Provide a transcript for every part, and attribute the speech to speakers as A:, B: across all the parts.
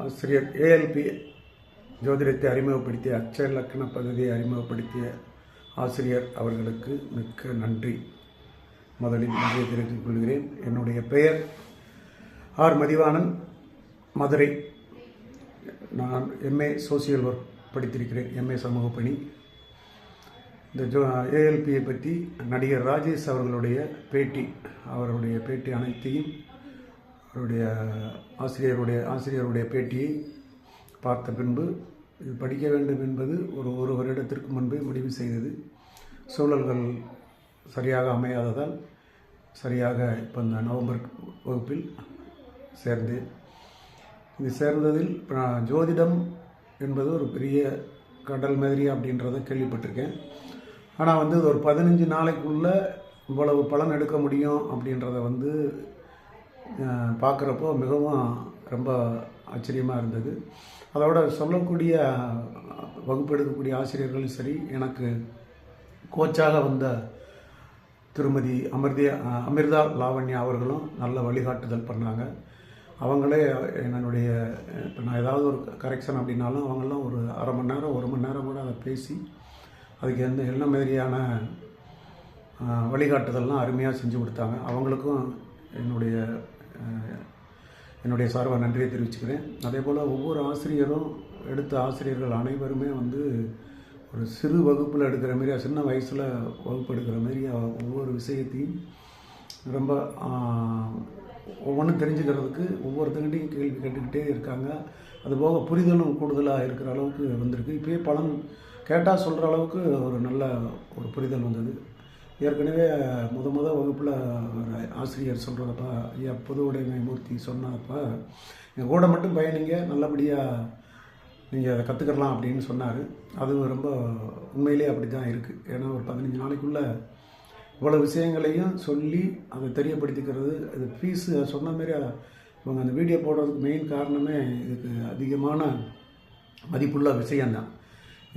A: ஆசிரியர் ஏஎல்பி ஜோதிடத்தை அறிமுகப்படுத்திய அட்சய லக்ன பகுதியை அறிமுகப்படுத்திய ஆசிரியர் அவர்களுக்கு மிக்க நன்றி. முதலில் நன்றியை தெரிவித்துக் கொள்கிறேன். என்னுடைய பெயர் ஆர் மதிவாணன், மதுரை. நான் எம்ஏ சோசியல் ஒர்க் படித்திருக்கிறேன், எம்ஏ சமூக பணி. இந்த ஏஎல்பியை பற்றி நடிகர் ராஜேஷ் அவர்களுடைய பேட்டி அனைத்தையும் அவருடைய ஆசிரியருடைய பேட்டியை பார்த்த பின்பு இது படிக்க வேண்டும் என்பது ஒரு வருடத்திற்கு முன்பே முடிவு செய்தது. சூழல்கள் சரியாக அமையாததால் சரியாக இப்போ இந்த நவம்பர் வகுப்பில் சேர்ந்தேன். இது சேர்ந்ததில் ஜோதிடம் என்பது ஒரு பெரிய கடல் மாதிரி அப்படின்றத கேள்விப்பட்டிருக்கேன். ஆனால் ஒரு 15 நாளைக்குள்ளே இவ்வளவு பலன் எடுக்க முடியும் அப்படின்றத பார்க்குறப்போ மிகவும் ரொம்ப ஆச்சரியமாக இருந்தது. அதோட சொல்லக்கூடிய வகுப்பு எடுக்கக்கூடிய ஆசிரியர்களும் சரி, எனக்கு கோச்சாக வந்த திருமதி அமிர்தா லாவண்யா அவர்களும் நல்ல வழிகாட்டுதல் பண்ணாங்க. அவங்களே என்னுடைய இப்போ நான் ஏதாவது ஒரு கரெக்ஷன் அப்படின்னாலும் அவங்களாம் ஒரு அரை மணி நேரம் 1 மணி நேரம் கூட அதை பேசி அதுக்கு என்ன மாதிரியான வழிகாட்டுதல்லாம் அருமையாக செஞ்சு கொடுத்தாங்க. அவங்களுக்கும் என்னுடைய சார்பாக நன்றியை தெரிவிச்சுக்கிறேன். அதே போல் ஒவ்வொரு ஆசிரியரும் எடுத்த ஆசிரியர்கள் அனைவருமே ஒரு சிறு வகுப்பில் எடுக்கிற மாரி, சின்ன வயசில் வகுப்பு எடுக்கிற மாரி ஒவ்வொரு விஷயத்தையும் ரொம்ப ஒவ்வொன்றும் தெரிஞ்சுக்கிறதுக்கு ஒவ்வொருத்தங்கிட்டையும் கேள்வி கேட்டுக்கிட்டே இருக்காங்க. அதுபோக புரிதலும் கூடுதலாக இருக்கிற அளவுக்கு வந்திருக்கு. இப்போயே பலன் கேட்டால் சொல்கிற அளவுக்கு ஒரு நல்ல ஒரு புரிதல் வந்தது. ஏற்கனவே முத வகுப்பில் ஆசிரியர் சொல்கிறதப்ப ஐயா புதுவுடைமை மூர்த்தி சொன்னப்போ எங்கள் கூட மட்டும் பயணிங்க, நல்லபடியாக நீங்கள் அதை கற்றுக்கலாம் அப்படின்னு சொன்னார். அது ரொம்ப உண்மையிலே அப்படி தான் இருக்குது. ஏன்னா ஒரு 15 நாளைக்குள்ளே இவ்வளோ விஷயங்களையும் சொல்லி அதை தெரியப்படுத்திக்கிறது. அது ஃபீஸு சொன்ன மாரி இவங்க அந்த வீடியோ போடுறதுக்கு மெயின் காரணமே இதுக்கு அதிகமான மதிப்புள்ள விஷயந்தான்.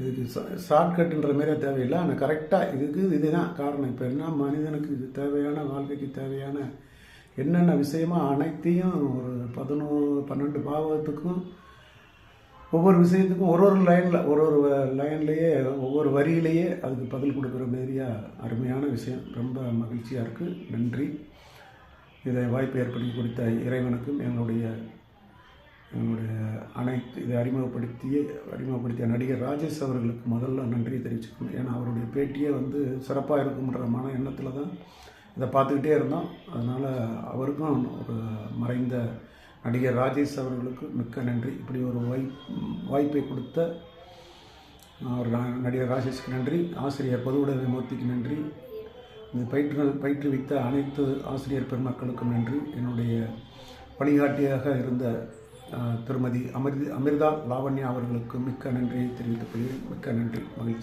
A: இதுக்கு ஷார்ட்கட்டுன்ற மாரியே தேவையில்லை. ஆனால் கரெக்டாக இதுதான் காரணம். இப்போ என்ன மனிதனுக்கு இது தேவையான வாழ்க்கைக்கு தேவையான என்னென்ன விஷயமோ அனைத்தையும் ஒரு 11-12 பாவத்துக்கும் ஒவ்வொரு விஷயத்துக்கும் ஒரு லைன்லேயே ஒவ்வொரு வரியிலேயே அதுக்கு பதில் கொடுக்குற மாரியா அருமையான விஷயம். ரொம்ப மகிழ்ச்சியாக இருக்குது. நன்றி. இதை வாய்ப்பு ஏற்படுத்தி கொடுத்த இறைவனுக்கும் என்னுடைய இதை அறிமுகப்படுத்திய நடிகர் ராஜேஷ் அவர்களுக்கு முதல்ல நன்றியை தெரிவிச்சுக்கணும். ஏன்னா அவருடைய பேட்டியே சிறப்பாக இருக்கும்ன்ற மன எண்ணத்தில் தான் இதை பார்த்துக்கிட்டே இருந்தோம். அதனால் அவருக்கும் ஒரு மறைந்த நடிகர் ராஜேஷ் அவர்களுக்கு மிக்க நன்றி. இப்படி ஒரு வாய்ப்பை கொடுத்த ஒரு நடிகர் ராஜேஷ்க்கு நன்றி. ஆசிரியர் புதுவுடைமை மூர்த்திக்கு நன்றி. இது பயிற்றுவித்த அனைத்து ஆசிரியர் பெருமக்களுக்கும் நன்றி. என்னுடைய வழிகாட்டியாக இருந்த திருமதி அமிர்தா லாவண்யா அவர்களுக்கு மிக்க நன்றியை தெரிவித்துக் கொள்கிறேன். மிக்க நன்றி, மகிழ்ச்சி.